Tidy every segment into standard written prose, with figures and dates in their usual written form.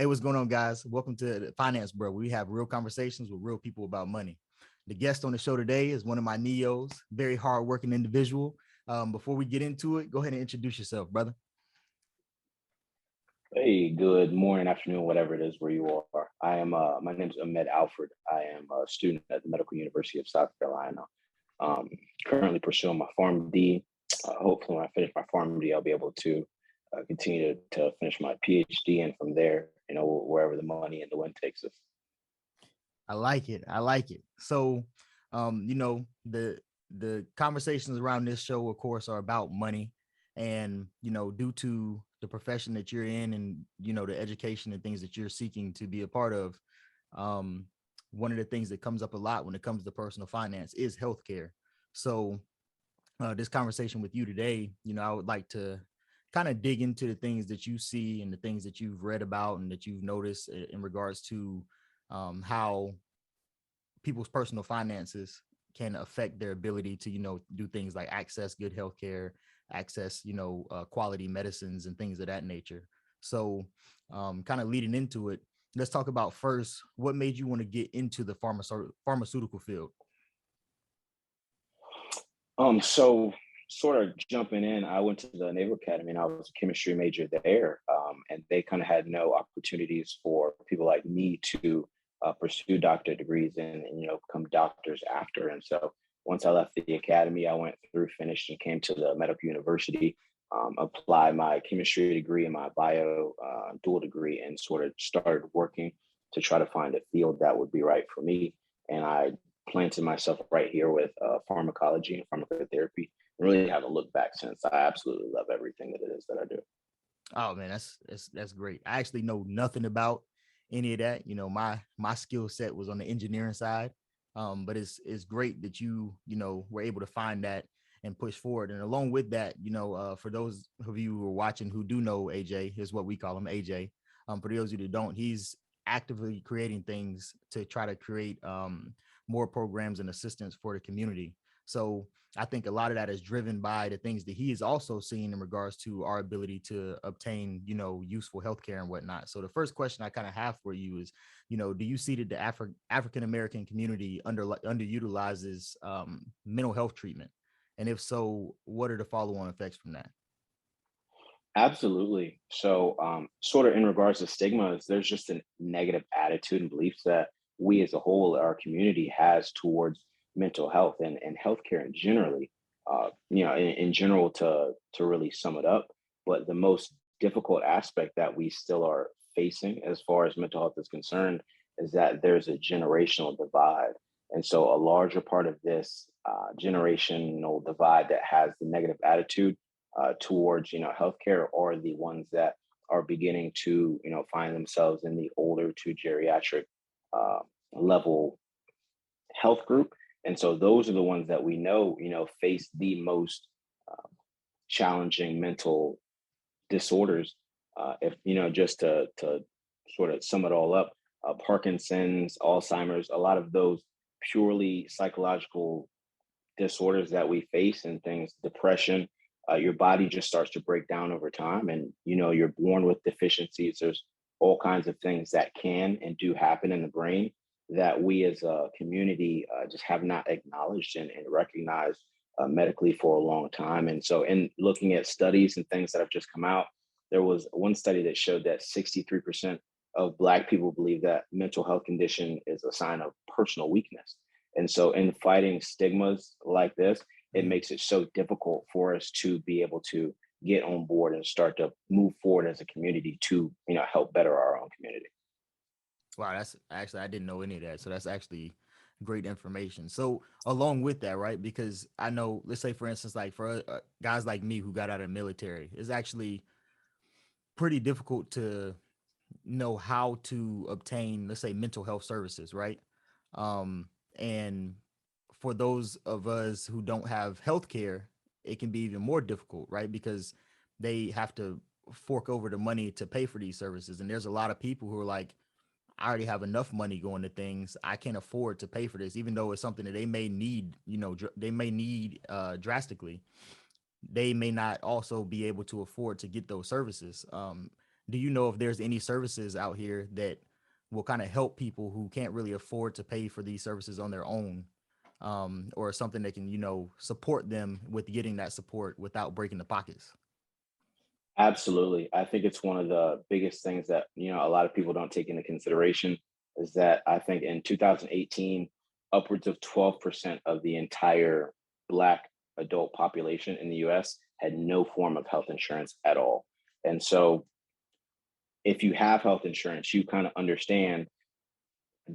Hey, what's going on, guys? Welcome to the Finance Bro. We have real conversations with real people about money. The guest on the show today is one of my NEOs, very hardworking individual. Before we get into it, go ahead and introduce yourself, brother. Hey, good morning, afternoon, whatever it is where you are. My name is Ahmed Alford. I am a student at the Medical University of South Carolina. Um, Currently pursuing my PharmD. Hopefully, when I finish my PharmD, I'll be able to continue to finish my PhD, and from there, wherever the money and the wind takes us. I like it. I like it. So, the conversations around this show, of course, are about money, and due to the profession that you're in, and the education and things that you're seeking to be a part of, um, one of the things that comes up a lot when it comes to personal finance is healthcare. So, this conversation with you today, I would like to kind of dig into the things that you see and the things that you've read about and that you've noticed in regards to how people's personal finances can affect their ability to, do things like access good healthcare, access, quality medicines and things of that nature. So, kind of leading into it, let's talk about first what made you want to get into the pharmaceutical field. So sort of jumping in, I went to the Naval Academy and I was a chemistry major there, and they kind of had no opportunities for people like me to pursue doctorate degrees and become doctors after. And so once I left the academy, I went through, finished, and came to the medical university, applied my chemistry degree and my bio dual degree, and sort of started working to try to find a field that would be right for me. And I planted myself right here with pharmacology and pharmacotherapy, and really haven't looked back since. I absolutely love everything that it is that I do. Oh man, that's great. I actually know nothing about any of that. My skill set was on the engineering side. But it's great that you were able to find that and push forward. And along with that, for those of you who are watching who do know AJ, is what we call him, AJ. For those of you that don't, he's actively creating things to try to create more programs and assistance for the community. So I think a lot of that is driven by the things that he is also seeing in regards to our ability to obtain, useful healthcare and whatnot. So the first question I kind of have for you is, do you see that the African American community underutilizes mental health treatment? And if so, what are the follow-on effects from that? Absolutely. So, sort of in regards to stigmas, there's just a negative attitude and beliefs that we as a whole, our community has towards mental health and healthcare in generally. In general, to really sum it up, but the most difficult aspect that we still are facing as far as mental health is concerned is that there's a generational divide. And so, a larger part of this generational divide that has the negative attitude towards healthcare are the ones that are beginning to find themselves in the older to geriatric uh, level health group. And so those are the ones that we know face the most uh, challenging mental disorders. If just to sort of sum it all up, Parkinson's, Alzheimer's, a lot of those purely psychological disorders that we face and things, depression, your body just starts to break down over time, and you're born with deficiencies. There's all kinds of things that can and do happen in the brain that we as a community just have not acknowledged and recognized medically for a long time. And so in looking at studies and things that have just come out, there was one study that showed that 63% of Black people believe that mental health condition is a sign of personal weakness. And so in fighting stigmas like this, it makes it so difficult for us to be able to get on board and start to move forward as a community to help better our own community. Wow, that's actually, I didn't know any of that. So that's actually great information. So along with that, right? Because I know, let's say for instance, like for guys like me who got out of the military, it's actually pretty difficult to know how to obtain, let's say, mental health services, right? And for those of us who don't have health care, it can be even more difficult, right? Because they have to fork over the money to pay for these services. And there's a lot of people who are like, I already have enough money going to things. I can't afford to pay for this, even though it's something that they may need, they may need drastically. They may not also be able to afford to get those services. do you know if there's any services out here that will kind of help people who can't really afford to pay for these services on their own, or something that can, support them with getting that support without breaking the pockets? Absolutely. I think it's one of the biggest things that, a lot of people don't take into consideration is that I think in 2018, upwards of 12% of the entire Black adult population in the US had no form of health insurance at all. And so if you have health insurance, you kind of understand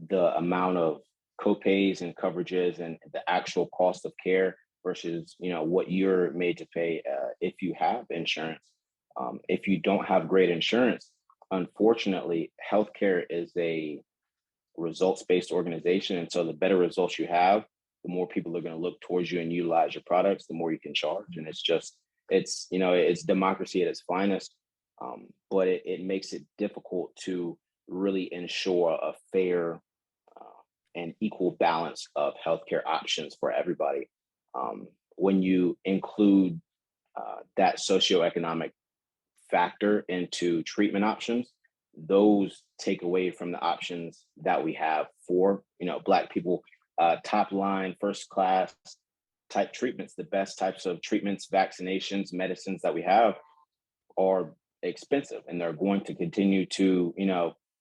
the amount of copays and coverages and the actual cost of care versus what you're made to pay if you have insurance. If you don't have great insurance, unfortunately, healthcare is a results-based organization, and so the better results you have, the more people are going to look towards you and utilize your products, the more you can charge. And it's democracy at its finest, but it makes it difficult to really ensure a fair and equal balance of healthcare options for everybody. When you include that socioeconomic factor into treatment options, those take away from the options that we have for Black people. Top line, first class type treatments, the best types of treatments, vaccinations, medicines that we have are expensive, and they're going to continue to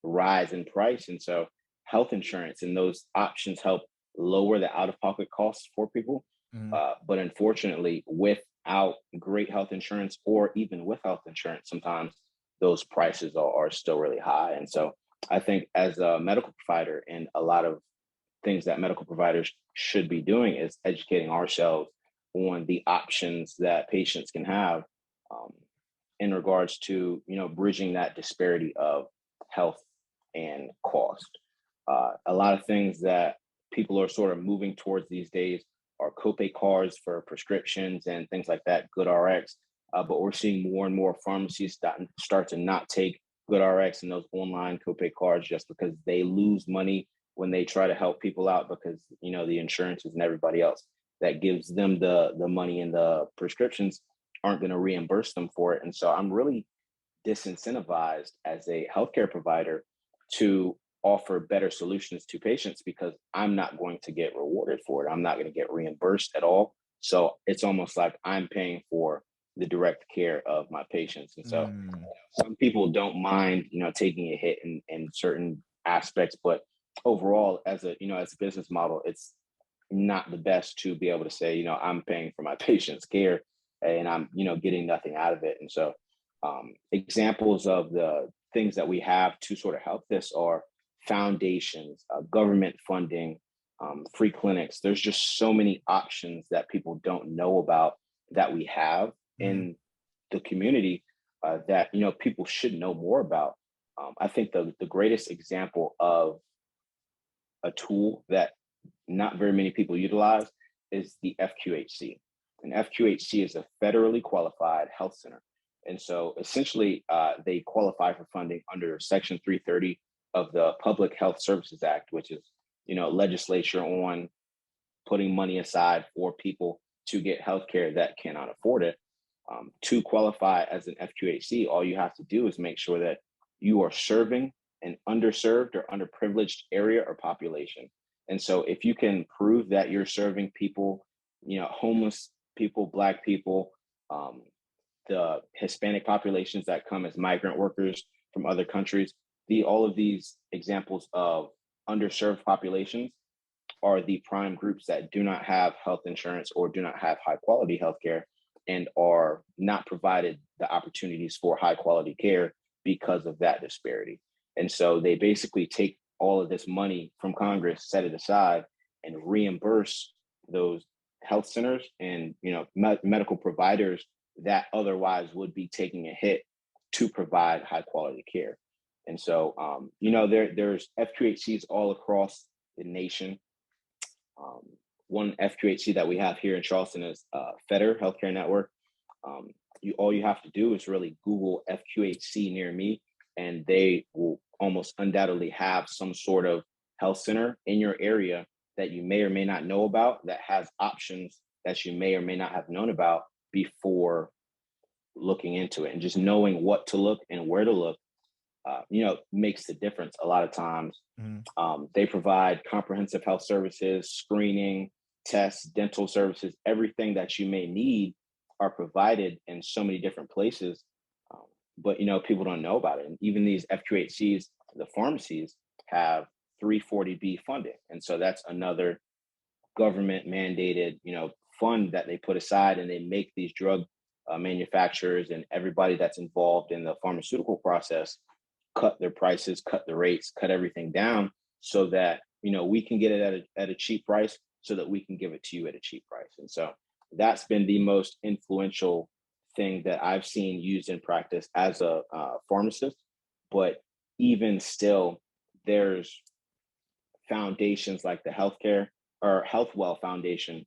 rise in price. And so health insurance and those options help lower the out-of-pocket costs for people. Mm-hmm. But unfortunately, without great health insurance, or even with health insurance, sometimes those prices are still really high. And so I think as a medical provider, and a lot of things that medical providers should be doing is educating ourselves on the options that patients can have, um, in regards to bridging that disparity of health and cost. A lot of things that people are sort of moving towards these days are copay cards for prescriptions and things like that, GoodRx. But we're seeing more and more pharmacies start to not take GoodRx and those online copay cards, just because they lose money when they try to help people out, because the insurances and everybody else that gives them the money and the prescriptions aren't going to reimburse them for it. And so I'm really disincentivized as a healthcare provider to offer better solutions to patients, because I'm not going to get rewarded for it. I'm not going to get reimbursed at all. So it's almost like I'm paying for the direct care of my patients. And so Mm. some people don't mind, taking a hit in certain aspects, but overall, as a business model, it's not the best to be able to say, I'm paying for my patient's care and I'm, getting nothing out of it. And so examples of the things that we have to sort of help this are foundations, government funding, free clinics. There's just so many options that people don't know about that we have Mm-hmm. in the community, that people should know more about. I think the greatest example of a tool that not very many people utilize is the FQHC. And FQHC is a federally qualified health center. And so essentially, they qualify for funding under Section 330 of the Public Health Services Act, which is, legislature on putting money aside for people to get healthcare that cannot afford it. To qualify as an FQHC, all you have to do is make sure that you are serving an underserved or underprivileged area or population. And so if you can prove that you're serving people, homeless people, Black people, um, the Hispanic populations that come as migrant workers from other countries, all of these examples of underserved populations are the prime groups that do not have health insurance or do not have high quality healthcare, and are not provided the opportunities for high quality care because of that disparity. And so they basically take all of this money from Congress, set it aside, and reimburse those health centers and medical providers that otherwise would be taking a hit to provide high quality care. And so there's FQHCs all across the nation. Um, One FQHC that we have here in Charleston is FEDER Healthcare Network. All you have to do is really Google FQHC near me, and they will almost undoubtedly have some sort of health center in your area that you may or may not know about, that has options that you may or may not have known about before looking into it. And just knowing what to look and where to look makes the difference. A lot of times, Mhm. they provide comprehensive health services, screening, tests, dental services, everything that you may need are provided in so many different places. Um, but people don't know about it. And even these FQHCs, the pharmacies have 340B funding, and so that's another government mandated, fund that they put aside, and they make these drug manufacturers and everybody that's involved in the pharmaceutical process cut their prices, cut the rates, cut everything down so that we can get it at a cheap price, so that we can give it to you at a cheap price. And so that's been the most influential thing that I've seen used in practice as a pharmacist. But even still, there's foundations like the healthcare or HealthWell Foundation.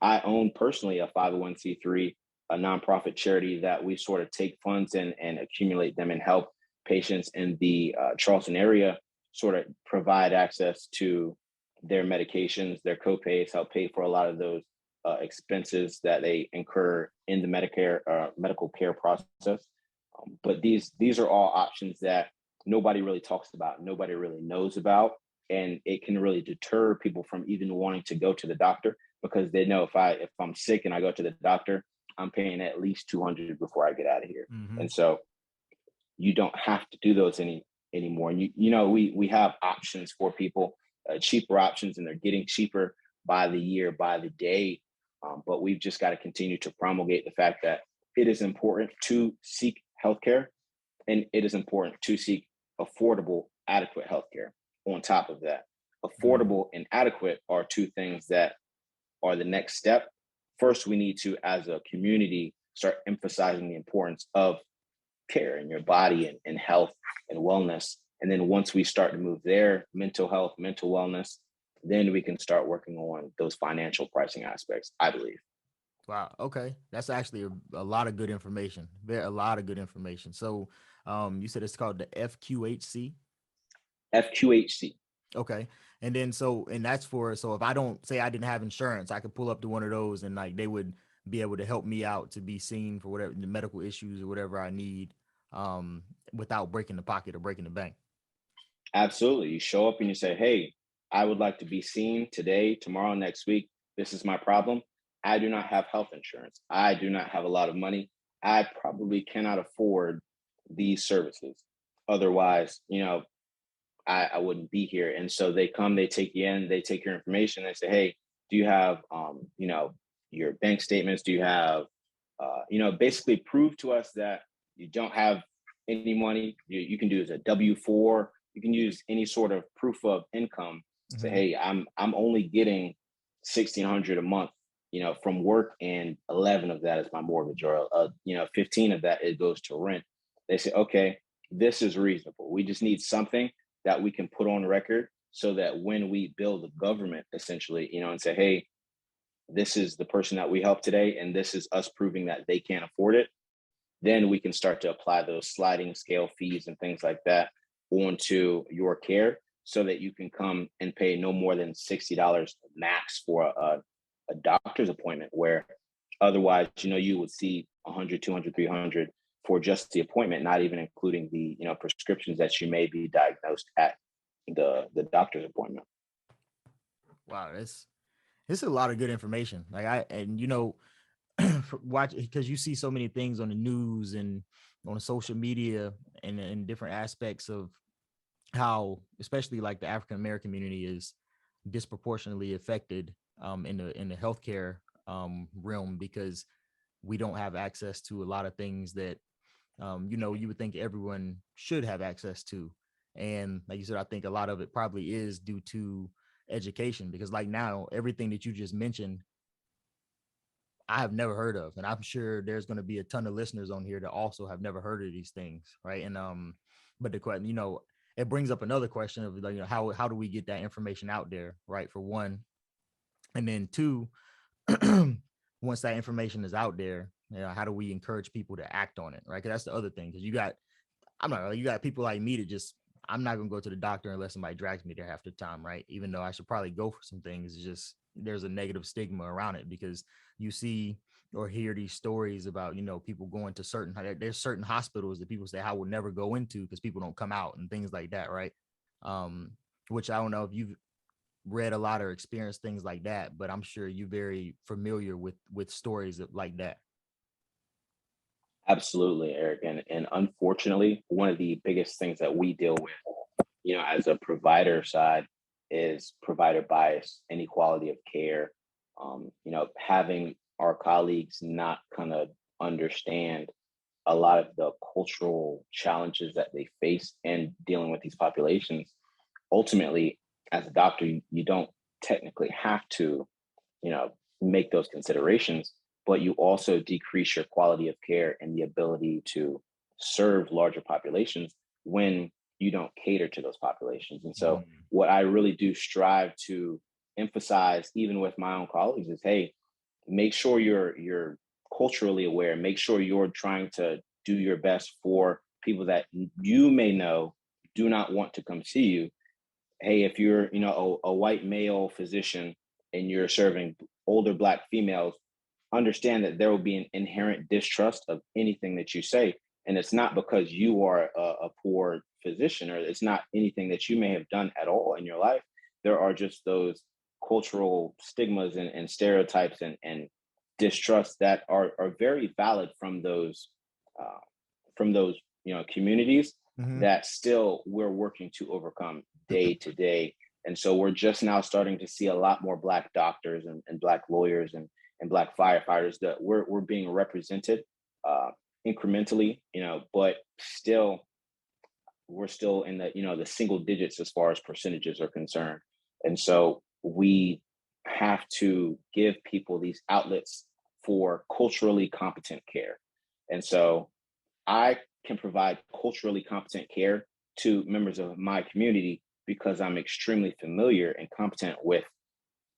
I own personally a 501c3, a nonprofit charity that we sort of take funds and accumulate them and help patients in the Charleston area sort of provide access to their medications, their copays, help pay for a lot of those expenses that they incur in the Medicare medical care process. But these are all options that nobody really talks about, nobody really knows about, and it can really deter people from even wanting to go to the doctor, because they know if I'm sick and I go to the doctor, I'm paying at least 200 before I get out of here. Mhm. And so you don't have to do those anymore. And we have options for people, cheaper options, and they're getting cheaper by the year, by the day. But we've just got to continue to promulgate the fact that it is important to seek healthcare, and it is important to seek affordable, adequate healthcare. On top of that, Mhm. affordable and adequate are two things that are the next step. First, we need to, as a community, start emphasizing the importance of care in your body and health and wellness. And then once we start to move there, mental health, mental wellness, then we can start working on those financial pricing aspects, I believe. Wow. Okay. That's actually a lot of good information. There a lot of good information. So, you said it's called the FQHC. FQHC. Okay. And then and that's for, so if I don't say I didn't have insurance, I could pull up to one of those and like they would be able to help me out to be seen for whatever the medical issues or whatever I need, um without breaking the pocket or breaking the bank. Absolutely. You show up and you say, hey, I would like to be seen today, tomorrow, next week. This is my problem. I do not have health insurance. I do not have a lot of money. I probably cannot afford these services. Otherwise, I wouldn't be here. And so they come, they take you in, they take your information, they say, hey, do you have your bank statements? Do you have basically prove to us that you don't have any money. You can do as a W-4. You can use any sort of proof of income. Say, Hmm. hey, I'm only getting 1,600 a month, from work, and 11 of that is my mortgage, or 15 of that it goes to rent. They say, okay, this is reasonable. We just need something that we can put on record, so that when we bill the government, essentially, and say, hey, this is the person that we help today, and this is us proving that they can't afford it, then we can start to apply those sliding scale fees and things like that onto your care, so that you can come and pay no more than $60 max for a doctor's appointment, where otherwise, you would see 100, 200, 300 for just the appointment, not even including the, prescriptions that you may be diagnosed at the doctor's appointment. Wow, this is a lot of good information. Like watch, because you see so many things on the news and on social media and in different aspects of how, especially like the African American community is disproportionately affected, in the healthcare realm, because we don't have access to a lot of things that, you would think everyone should have access to. And like you said, I think a lot of it probably is due to education, because like now everything that you just mentioned I have never heard of, and I'm sure there's going to be a ton of listeners on here that also have never heard of these things, right? And but the question, it brings up another question of like, how do we get that information out there, right? For one, and then two, once that information is out there, how do we encourage people to act on it, right? Because that's the other thing. Because you got people like me that just, I'm not gonna go to the doctor unless somebody drags me there half the time, right? Even though I should probably go for some things, it's just there's a negative stigma around it, because you see or hear these stories about, people going to there's certain hospitals that people say I would never go into because people don't come out and things like that, right? um which I don't know if you've read a lot or experienced things like that, but I'm sure you're very familiar with stories like that. Absolutely, Eric. And unfortunately, one of the biggest things that we deal with, as a provider side, is provider bias, inequality of care. Having our colleagues not kind of understand a lot of the cultural challenges that they face in dealing with these populations. Ultimately, as a doctor, you don't technically have to, you know, make those considerations, but you also decrease your quality of care and the ability to serve larger populations when you don't cater to those populations. And so, Mm. what I really do strive to emphasize, even with my own colleagues, is hey, make sure you're culturally aware. Make sure you're trying to do your best for people that you may know do not want to come see you. Hey, if you're a white male physician and you're serving older black females, understand that there will be an inherent distrust of anything that you say, and it's not because you are a poor physician, or it's not anything that you may have done at all in your life. There are just those cultural stigmas and stereotypes and distrust that are very valid uh, from those communities Hmm. that still we're working to overcome day to day. And so we're just now starting to see a lot more black doctors and black lawyers and black firefighters that we're being represented uh, incrementally, but still we're still in the single digits as far as percentages are concerned. And so we have to give people these outlets for culturally competent care. And so I can provide culturally competent care to members of my community because I'm extremely familiar and competent with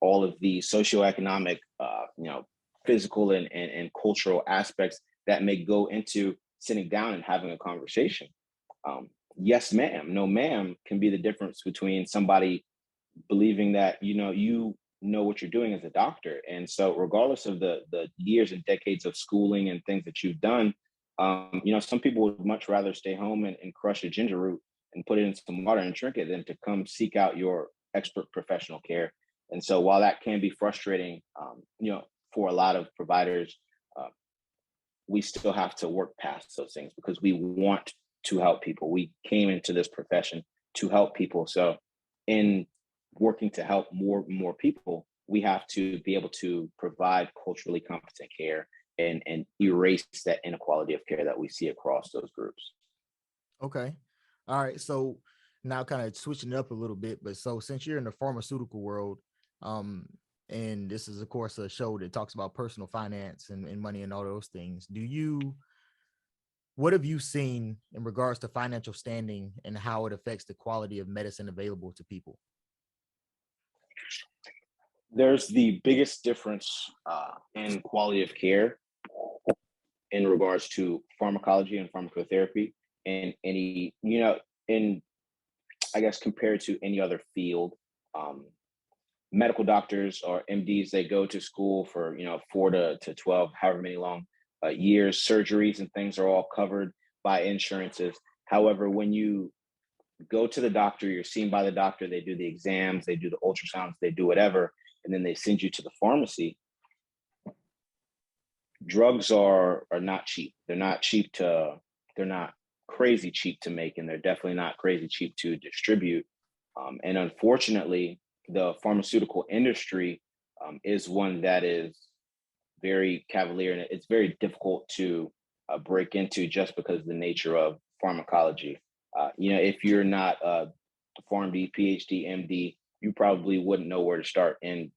all of the socioeconomic, physical and cultural aspects that may go into sitting down and having a conversation. Yes, ma'am, no, ma'am can be the difference between somebody believing that you know what you're doing as a doctor. And so regardless of the years and decades of schooling and things that you've done, some people would much rather stay home and crush a ginger root and put it in some water and drink it than to come seek out your expert professional care. And so while that can be frustrating, for a lot of providers, uh, we still have to work past those things because we want to help people. We came into this profession to help people. So in working to help more and more people, we have to be able to provide culturally competent care and erase that inequality of care that we see across those groups. Okay. All right. So now kind of switching it up a little bit, but so since you're in the pharmaceutical world, um, and this is of course a show that talks about personal finance and money and all those things, what have you seen in regards to financial standing and how it affects the quality of medicine available to people? There's the biggest difference in quality of care in regards to pharmacology and pharmacotherapy and in I guess compared to any other field. Um, Medical doctors or MDs, they go to school for 4 to 12, however many long years. Surgeries and things are all covered by insurances. However, when you go to the doctor, you're seen by the doctor, they do the exams, they do the ultrasounds, they do whatever, and then they send you to the pharmacy. Drugs are not cheap. They're not crazy cheap to make, and they're definitely not crazy cheap to distribute. And unfortunately, the pharmaceutical industry is one that is very cavalier, and it's very difficult to break into just because of the nature of pharmacology. If you're not a PharmD, PhD, MD, you probably wouldn't know where to start in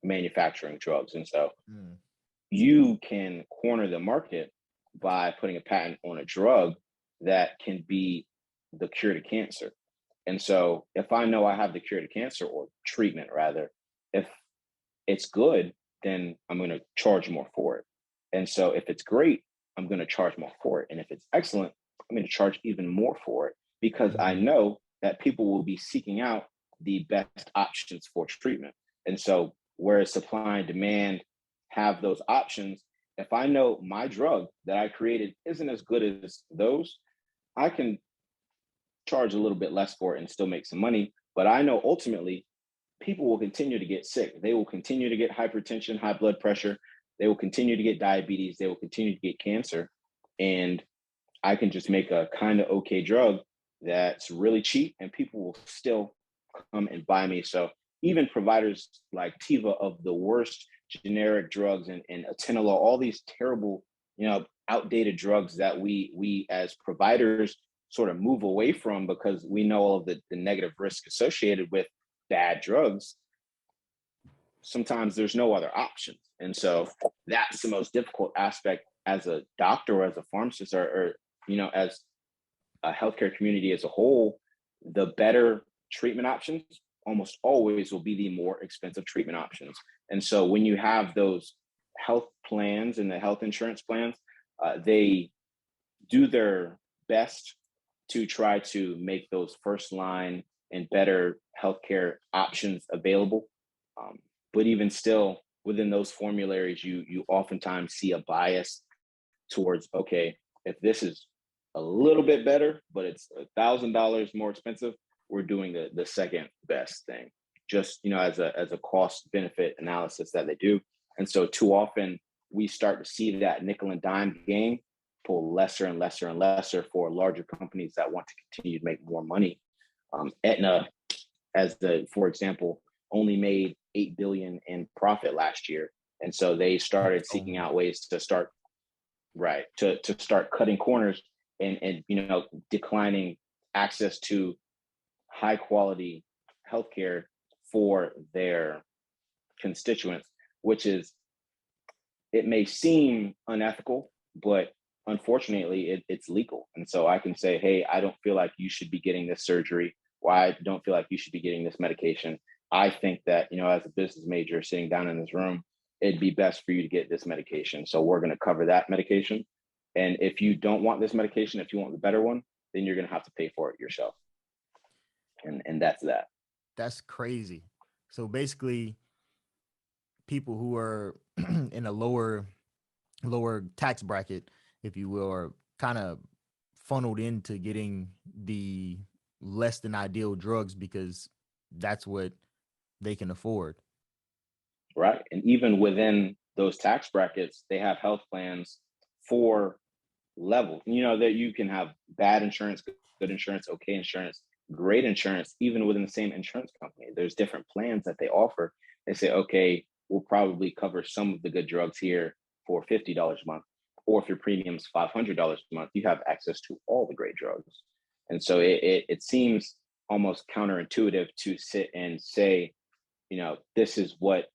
manufacturing drugs. And so Mm. you can corner the market by putting a patent on a drug that can be the cure to cancer. And so if I know I have the cure to cancer, or treatment rather, if it's good, then I'm going to charge more for it. And so if it's great, I'm going to charge more for it. And if it's excellent, I'm going to charge even more for it because I Mm. know that people will be seeking out the best options for treatment. And so whereas supply and demand have those options, if I know my drug that I created isn't as good as those, I can charge a little bit less for it and still make some money. But I know ultimately people will continue to get sick. They will continue to get hypertension, high blood pressure. They will continue to get diabetes. They will continue to get cancer. And I can just make a kind of okay drug that's really cheap and people will still come and buy me. So even providers like Tiva of the worst generic drugs and atenolol, all these terrible, outdated drugs that we as providers sort of move away from because we know all of the negative risk associated with bad drugs. Sometimes there's no other options. And so that's the most difficult aspect as a doctor or as a pharmacist or as a healthcare community as a whole. The better treatment options almost always will be the more expensive treatment options. And so when you have those health plans and the health insurance plans, they do their best to try to make those first line and better healthcare options available. But even still, within those formularies, you oftentimes see a bias towards, okay, if this is a little bit better, but it's $1,000 more expensive, we're doing the second best thing, just as a cost benefit analysis that they do. And so too often we start to see that nickel and dime game pull lesser and lesser and lesser for larger companies that want to continue to make more money. Aetna, for example, only made $8 billion in profit last year, and so they started seeking out ways to start cutting corners and declining access to high quality healthcare for their constituents, which is, it may seem unethical, but unfortunately it's legal. And so I can say, hey, I don't feel like you should be getting this surgery. Why I don't feel like you should be getting this medication. I think that, as a business major sitting down in this room, it'd be best for you to get this medication. So we're going to cover that medication. And if you don't want this medication, if you want the better one, then you're going to have to pay for it yourself. And that's that. That's crazy. So basically, people who are in a lower tax bracket, if you will, are kind of funneled into getting the less than ideal drugs because that's what they can afford. Right. And even within those tax brackets, they have health plans for levels. That you can have bad insurance, good insurance, okay insurance, great insurance, even within the same insurance company. There's different plans that they offer. They say, okay, we'll probably cover some of the good drugs here for $50 a month. Or if your premium's $500 a month, you have access to all the great drugs. And so it seems almost counterintuitive to sit and say, this is what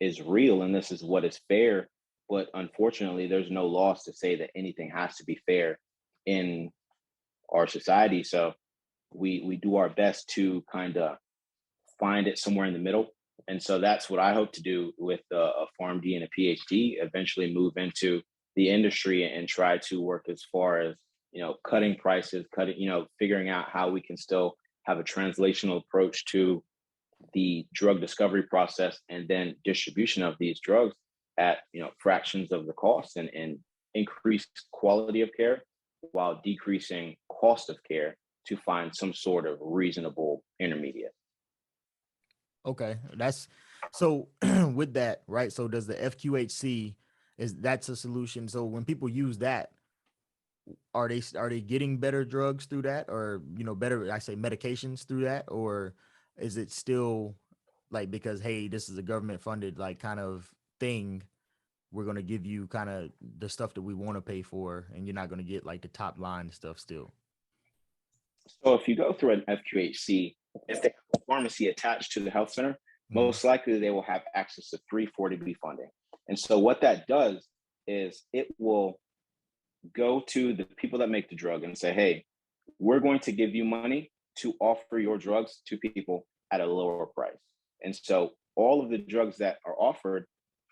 is real and this is what is fair. But unfortunately, there's no laws to say that anything has to be fair in our society. So we do our best to kind of find it somewhere in the middle. And so that's what I hope to do with a PharmD and a PhD, eventually move into the industry and try to work as far as, cutting prices, figuring out how we can still have a translational approach to the drug discovery process and then distribution of these drugs at, fractions of the cost and increase quality of care while decreasing cost of care to find some sort of reasonable intermediate. Okay, that's so with that, right? So does the FQHC, that's a solution? So when people use that, are they getting better drugs through that, or better, I say, medications through that, or is it still like, because hey, this is a government funded like kind of thing, we're going to give you kind of the stuff that we want to pay for, and you're not going to get like the top line stuff still? So if you go through an FQHC, if they have a pharmacy attached to the health center, most likely they will have access to 340B funding. And so what that does is it will go to the people that make the drug and say, hey, we're going to give you money to offer your drugs to people at a lower price. And so all of the drugs that are offered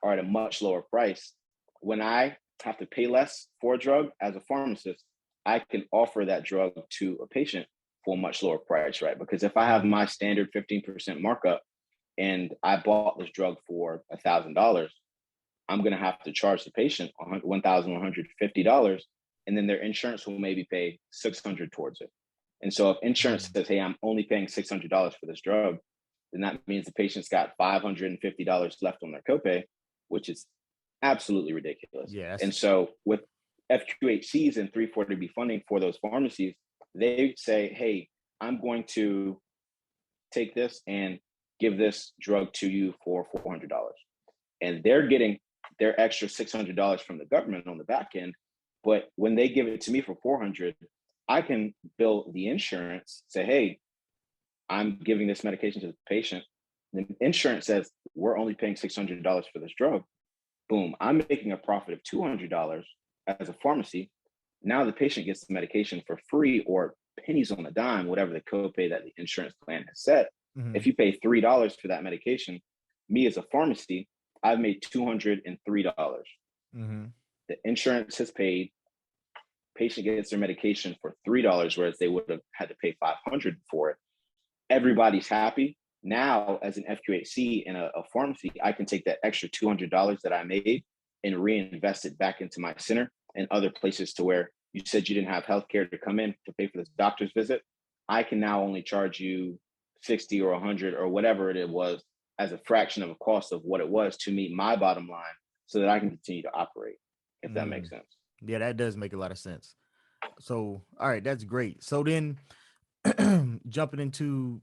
are at a much lower price. When I have to pay less for a drug as a pharmacist, I can offer that drug to a patient for a much lower price, right? Because if I have my standard 15% markup and I bought this drug for $1,000, I'm going to have to charge the patient $1,150, and then their insurance will maybe pay $600 towards it. And so if insurance says, hey, I'm only paying $600 for this drug, then that means the patient's got $550 left on their copay, which is absolutely ridiculous. Yes. And so with FQHCs and 340B funding for those pharmacies, they say, hey, I'm going to take this and give this drug to you for $400. And they're getting their extra $600 from the government on the back end. But when they give it to me for $400, I can bill the insurance, say, hey, I'm giving this medication to the patient. The insurance says we're only paying $600 for this drug. Boom, I'm making a profit of $200 as a pharmacy. Now the patient gets the medication for free or pennies on the dime, whatever the copay that the insurance plan has set. Mm-hmm. If you pay $3 for that medication, me as a pharmacy, I've made $203. Mm-hmm. The insurance has paid. Patient gets their medication for $3, whereas they would have had to pay $500 for it. Everybody's happy. Now, as an FQHC in a pharmacy, I can take that extra $200 that I made and reinvest it back into my center and other places to where you said you didn't have healthcare to come in to pay for this doctor's visit. I can now only charge you 60 or 100 or whatever it was as a fraction of a cost of what it was to meet my bottom line so that I can continue to operate, if that makes sense. Yeah, that does make a lot of sense. So, all right, that's great. So then jumping into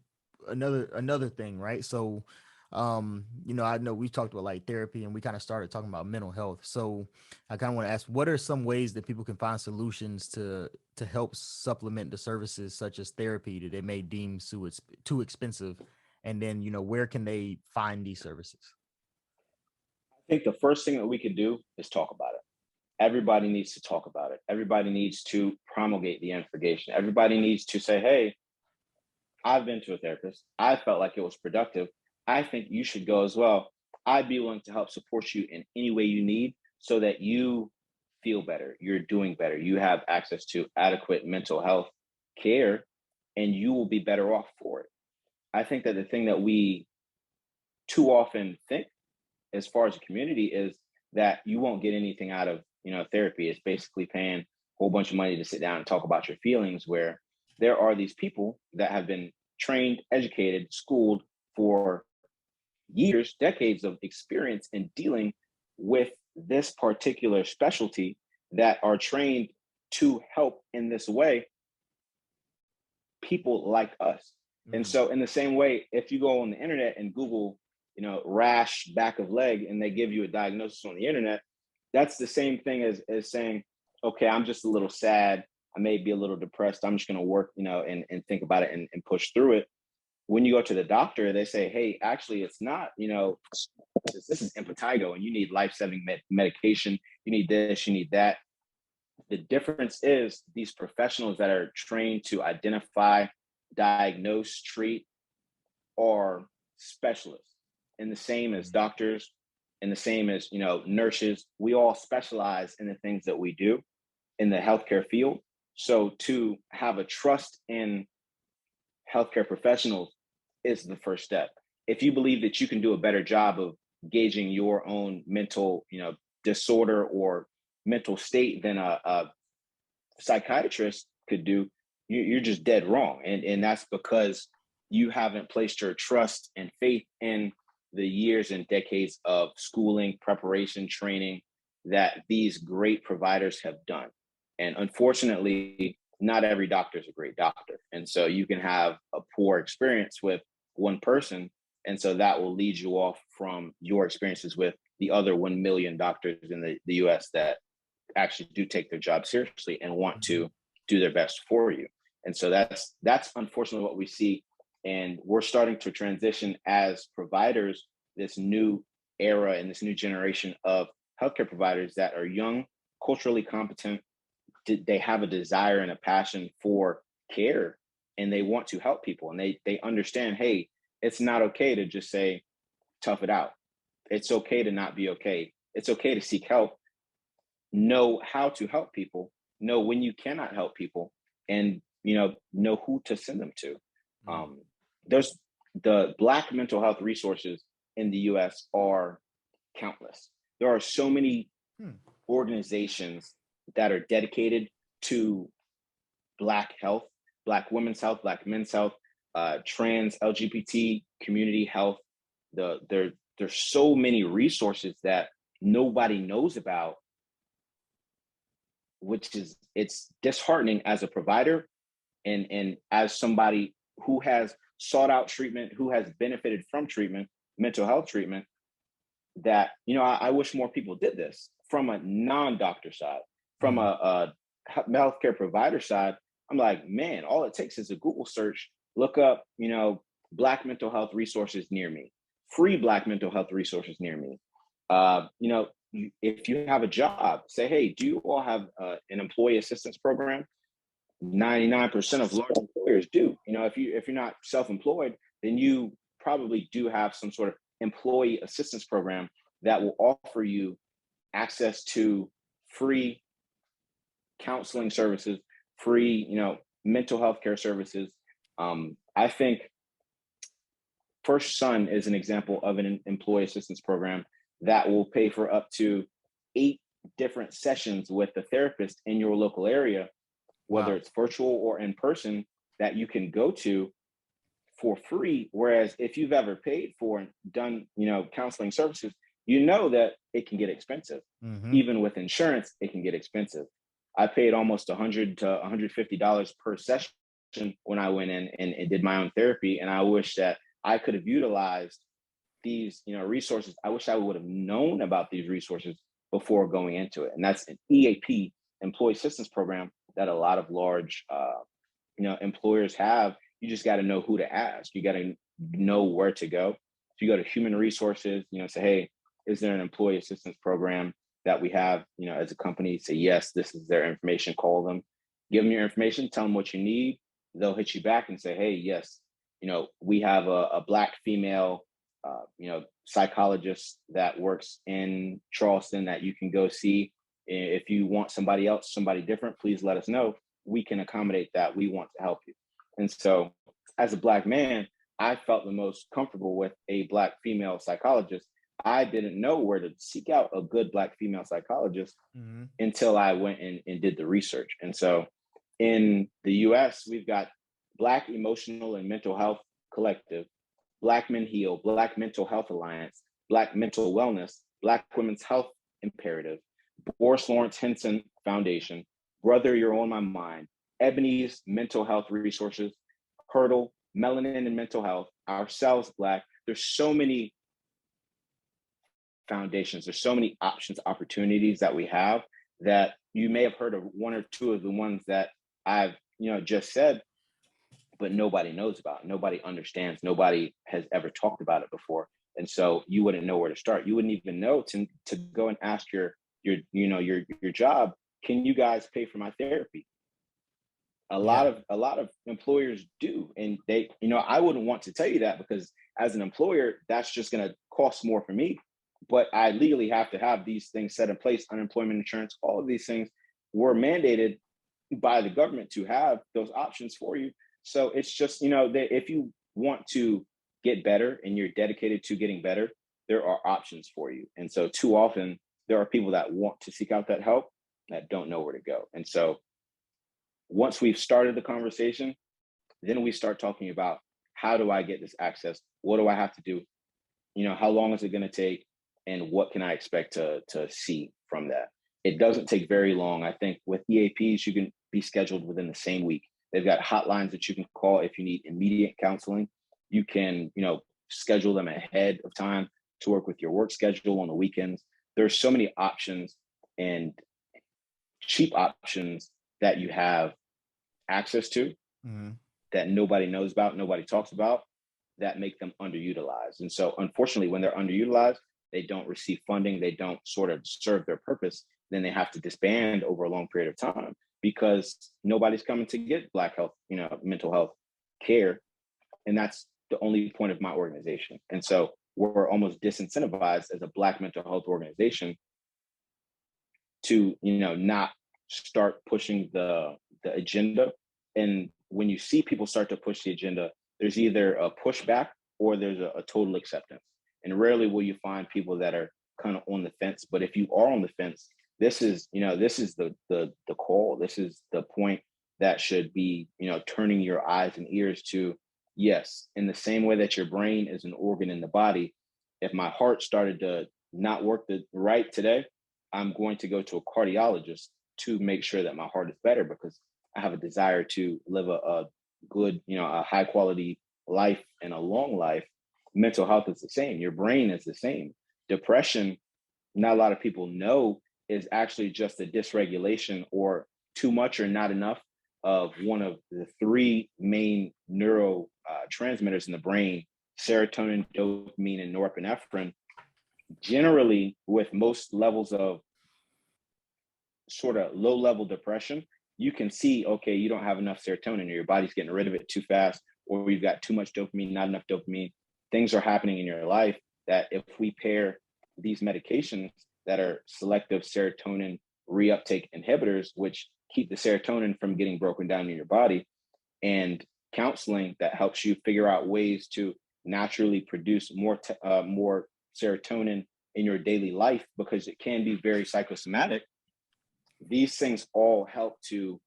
another thing, right? So, I know we talked about like therapy and we kind of started talking about mental health. So I kind of want to ask, what are some ways that people can find solutions to help supplement the services such as therapy that they may deem too expensive? And then, where can they find these services? I think the first thing that we could do is talk about it. Everybody needs to talk about it. Everybody needs to promulgate the information. Everybody needs to say, hey, I've been to a therapist. I felt like it was productive. I think you should go as well. I'd be willing to help support you in any way you need so that you feel better, you're doing better, you have access to adequate mental health care, and you will be better off for it. I think that the thing that we too often think as far as a community is that you won't get anything out of therapy. It's basically paying a whole bunch of money to sit down and talk about your feelings, where there are these people that have been trained, educated, schooled for years, decades of experience in dealing with this particular specialty that are trained to help in this way people like us. And so in the same way, if you go on the internet and Google, rash back of leg, and they give you a diagnosis on the internet, that's the same thing as saying, okay, I'm just a little sad. I may be a little depressed. I'm just going to work, and think about it and push through it. When you go to the doctor, they say, hey, actually, it's not, this is impetigo and you need life-saving medication. You need this, you need that. The difference is these professionals that are trained to identify, diagnose, treat are specialists, and the same as doctors and the same as, nurses. We all specialize in the things that we do in the healthcare field. So to have a trust in healthcare professionals is the first step. If you believe that you can do a better job of gauging your own mental, disorder or mental state than a psychiatrist could do, you're just dead wrong. And that's because you haven't placed your trust and faith in the years and decades of schooling, preparation, training that these great providers have done. And unfortunately, not every doctor is a great doctor. And so you can have a poor experience with one person. And so that will lead you off from your experiences with the other 1 million doctors in the US that actually do take their job seriously and want to do their best for you. And so that's unfortunately what we see. And we're starting to transition as providers, this new era and this new generation of healthcare providers that are young, culturally competent. They have a desire and a passion for care, and they want to help people. And they understand, hey, it's not okay to just say, tough it out. It's okay to not be okay. It's okay to seek help. Know how to help people, know when you cannot help people, and know who to send them to. There's the Black mental health resources in the US are countless. there are so many Hmm. organizations that are dedicated to Black health, Black women's health, Black men's health, trans LGBT community health. There's so many resources that nobody knows about, which is, it's disheartening as a provider and as somebody who has sought out treatment, who has benefited from treatment, mental health treatment, that, I wish more people did this from a non-doctor side, from Mhm. a healthcare provider side. I'm like, man, all it takes is a Google search, look up, Black mental health resources near me, free Black mental health resources near me. If you have a job, say, hey, do you all have an employee assistance program? 99% of large employers do. If you're not self-employed, then you probably do have some sort of employee assistance program that will offer you access to free counseling services, free, mental health care services. I think First Son is an example of an employee assistance program that will pay for up to 8 different sessions with the therapist in your local area, whether Wow. it's virtual or in person, that you can go to for free. Whereas if you've ever paid for and done, counseling services, you know that it can get expensive. Hmm. Even with insurance, it can get expensive. I paid almost $100 to $150 per session when I went in and did my own therapy. And I wish that I could have utilized these, resources. I wish I would have known about these resources before going into it. And that's an EAP, employee assistance program, that a lot of large employers have. You just got to know who to ask. You got to know where to go. If you go to human resources, say, hey, is there an employee assistance program that we have, as a company? Say, yes, this is their information. Call them, give them your information, tell them what you need. They'll hit you back and say, hey, yes, we have a Black female, psychologist that works in Charleston that you can go see. If you want somebody else, somebody different, please let us know. We can accommodate that. We want to help you. And so, as a Black man, I felt the most comfortable with a Black female psychologist. I didn't know where to seek out a good Black female psychologist Hmm. until I went and did the research. And so, in the US, we've got Black Emotional and Mental Health Collective, Black Men Heal, Black Mental Health Alliance, Black Mental Wellness, Black Women's Health Imperative, Boris Lawrence Henson Foundation, Brother, You're on My Mind, Ebony's Mental Health Resources, Hurdle, Melanin and Mental Health, Ourselves Black. There's so many foundations, there's so many options, opportunities that we have, that you may have heard of one or two of the ones that I've just said, but nobody knows about, nobody understands, nobody has ever talked about it before. And so you wouldn't know where to start. You wouldn't even know to go and ask your job, can you guys pay for my therapy? Yeah. A lot of employers do, and they, I wouldn't want to tell you that, because as an employer, that's just going to cost more for me. But I legally have to have these things set in place. Unemployment insurance, all of these things were mandated by the government to have those options for you. So it's just, that if you want to get better and you're dedicated to getting better, there are options for you. And so too often there are people that want to seek out that help that don't know where to go. And so once we've started the conversation, then we start talking about, how do I get this access? What do I have to do? How long is it going to take? And what can I expect to see from that? It doesn't take very long. I think with EAPs, you can be scheduled within the same week. They've got hotlines that you can call if you need immediate counseling. You can, schedule them ahead of time to work with your work schedule on the weekends. There's so many options and cheap options that you have access to, Hmm. that nobody knows about, nobody talks about, that make them underutilized. And so, unfortunately, when they're underutilized, they don't receive funding, they don't sort of serve their purpose, then they have to disband over a long period of time, because nobody's coming to get Black health, mental health care. And that's the only point of my organization. And so, we're almost disincentivized as a Black mental health organization to, not start pushing the agenda. And when you see people start to push the agenda, there's either a pushback or there's a total acceptance. And rarely will you find people that are kind of on the fence. But if you are on the fence, this is the call. This is the point that should be, turning your eyes and ears to, yes, in the same way that your brain is an organ in the body. If my heart started to not work right today, I'm going to go to a cardiologist to make sure that my heart is better, because I have a desire to live a good, a high quality life and a long life. Mental health is the same. Your brain is the same. Depression, not a lot of people know, is actually just a dysregulation or too much or not enough of one of the three main neuro transmitters in the brain: serotonin, dopamine, and norepinephrine. Generally, with most levels of sort of low level depression, you can see, okay, you don't have enough serotonin, or your body's getting rid of it too fast, or you've got too much dopamine, not enough dopamine. Things are happening in your life that if we pair these medications that are selective serotonin reuptake inhibitors, which keep the serotonin from getting broken down in your body, and counseling that helps you figure out ways to naturally produce more serotonin in your daily life, because it can be very psychosomatic. These things all help to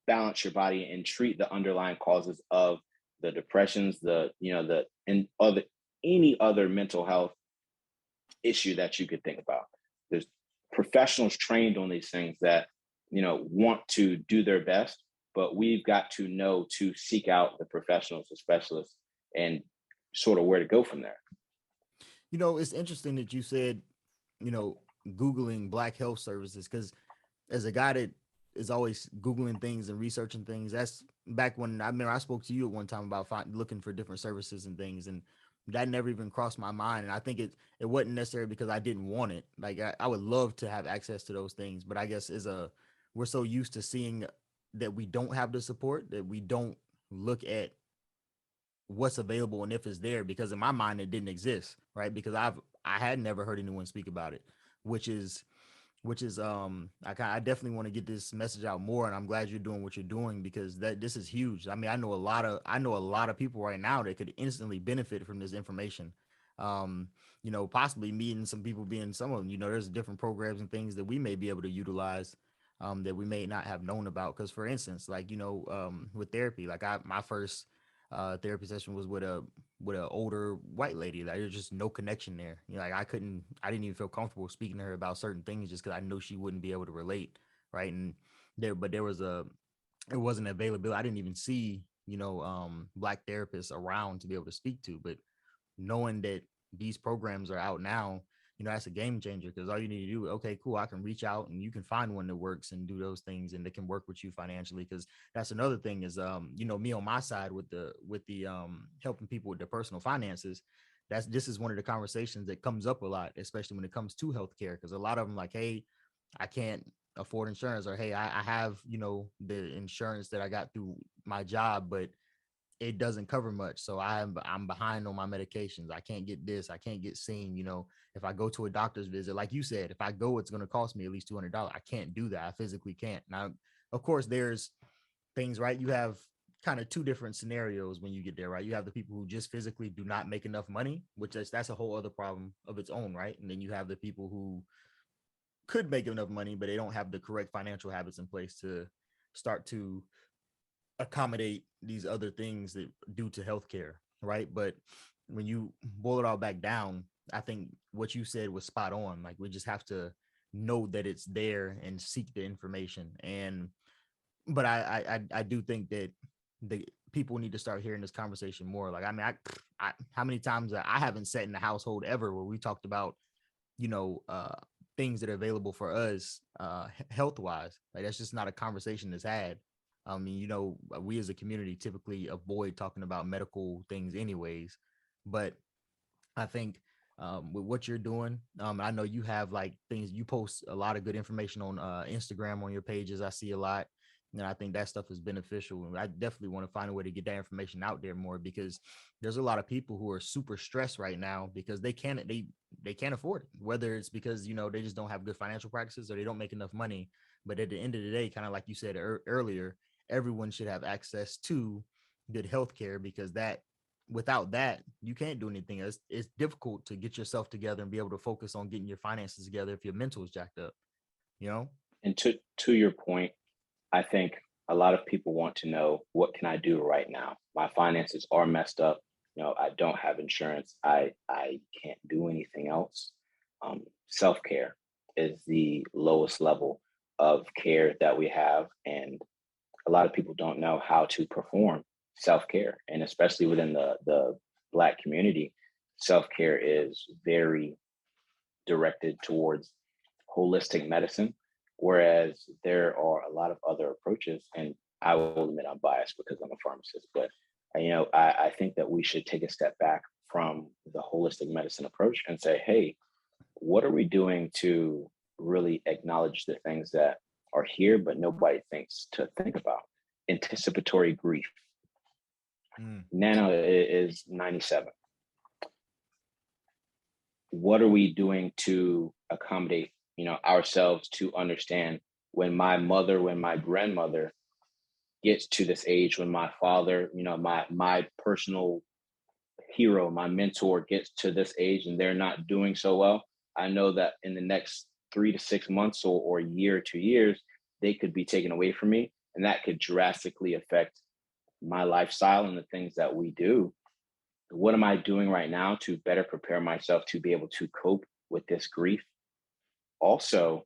balance your body and treat the underlying causes of the depressions, the and other any other mental health issue that you could think about. There's professionals trained on these things that want to do their best, but we've got to know to seek out the professionals, the specialists, and sort of where to go from there. It's interesting that you said, you know, Googling Black health services, because as a guy that is always Googling things and researching things, that's back when I remember I spoke to you at one time about looking for different services and things. And that never even crossed my mind. And I think it wasn't necessary because I didn't want it. Like I would love to have access to those things, but I guess we're so used to seeing that we don't have the support that we don't look at what's available and if it's there, because in my mind it didn't exist, right? Because I had never heard anyone speak about it, which is I definitely want to get this message out more, and I'm glad you're doing what you're doing, because this is huge. I mean, I know a lot of people right now that could instantly benefit from this information. Possibly meeting some people, being some of them, there's different programs and things that we may be able to utilize, that we may not have known about. Because for instance, like, with therapy, like my first therapy session was with an older white lady. Like, there's just no connection there. Like I didn't even feel comfortable speaking to her about certain things just because I know she wouldn't be able to relate, right? And there was it wasn't available. I didn't even see Black therapists around to be able to speak to. But knowing that these programs are out now, that's a game changer, because all you need to do, okay, cool, I can reach out and you can find one that works and do those things, and they can work with you financially. Because that's another thing is, me on my side with the helping people with their personal finances. This is one of the conversations that comes up a lot, especially when it comes to healthcare, because a lot of them like, hey, I can't afford insurance, or hey, I have the insurance that I got through my job, but it doesn't cover much. So I'm behind on my medications. I can't get this. I can't get seen. If I go to a doctor's visit, like you said, if I go, it's going to cost me at least $200. I can't do that. I physically can't. Now, of course, there's things, right? You have kind of two different scenarios when you get there, right? You have the people who just physically do not make enough money, which that's a whole other problem of its own, right? And then you have the people who could make enough money, but they don't have the correct financial habits in place to start to accommodate these other things that due to healthcare, right? But when you boil it all back down, I think what you said was spot on. Like, we just have to know that it's there and seek the information. And but I do think that the people need to start hearing this conversation more. Like, I mean, how many times I haven't sat in the household ever where we talked about you know uh things that are available for us health wise. Like, that's just not a conversation that's had. I mean, we as a community typically avoid talking about medical things anyways. But I think with what you're doing, I know you have like things, you post a lot of good information on Instagram on your pages. I see a lot. And I think that stuff is beneficial. And I definitely want to find a way to get that information out there more, because there's a lot of people who are super stressed right now because they can't afford it. Whether it's because, they just don't have good financial practices or they don't make enough money. But at the end of the day, kind of like you said earlier, everyone should have access to good health care, because that without that, you can't do anything. It's difficult to get yourself together and be able to focus on getting your finances together if your mental is jacked up, you know? And to your point, I think a lot of people want to know, what can I do right now? My finances are messed up. I don't have insurance. I can't do anything else. Self care is the lowest level of care that we have, and a lot of people don't know how to perform self care, and especially within the Black community, self care is very directed towards holistic medicine, whereas there are a lot of other approaches. And I will admit I'm biased because I'm a pharmacist, but I think that we should take a step back from the holistic medicine approach and say, hey, what are we doing to really acknowledge the things that are here, but nobody thinks to think about? Anticipatory grief. Mm. Nana is 97. What are we doing to accommodate, ourselves to understand when my grandmother gets to this age, when my father, my personal hero, my mentor gets to this age and they're not doing so well? I know that in the next 3 to 6 months or a year or 2 years, they could be taken away from me. And that could drastically affect my lifestyle and the things that we do. What am I doing right now to better prepare myself to be able to cope with this grief? Also,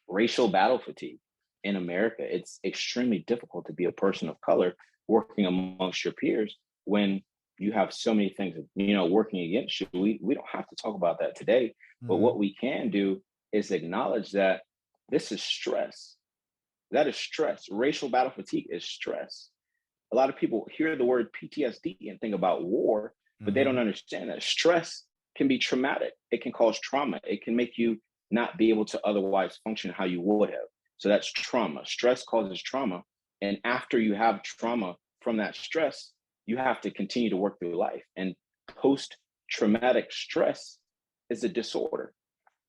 racial battle fatigue in America. It's extremely difficult to be a person of color working amongst your peers when you have so many things, working against you. We don't have to talk about that today, but Mm-hmm. what we can do is acknowledge that this is stress. That is stress. Racial battle fatigue is stress. A lot of people hear the word PTSD and think about war, but they Mm-hmm. don't understand that stress can be traumatic. It can cause trauma. It can make you not be able to otherwise function how you would have. So that's trauma. Stress causes trauma. And after you have trauma from that stress, you have to continue to work through life. And post traumatic stress is a disorder.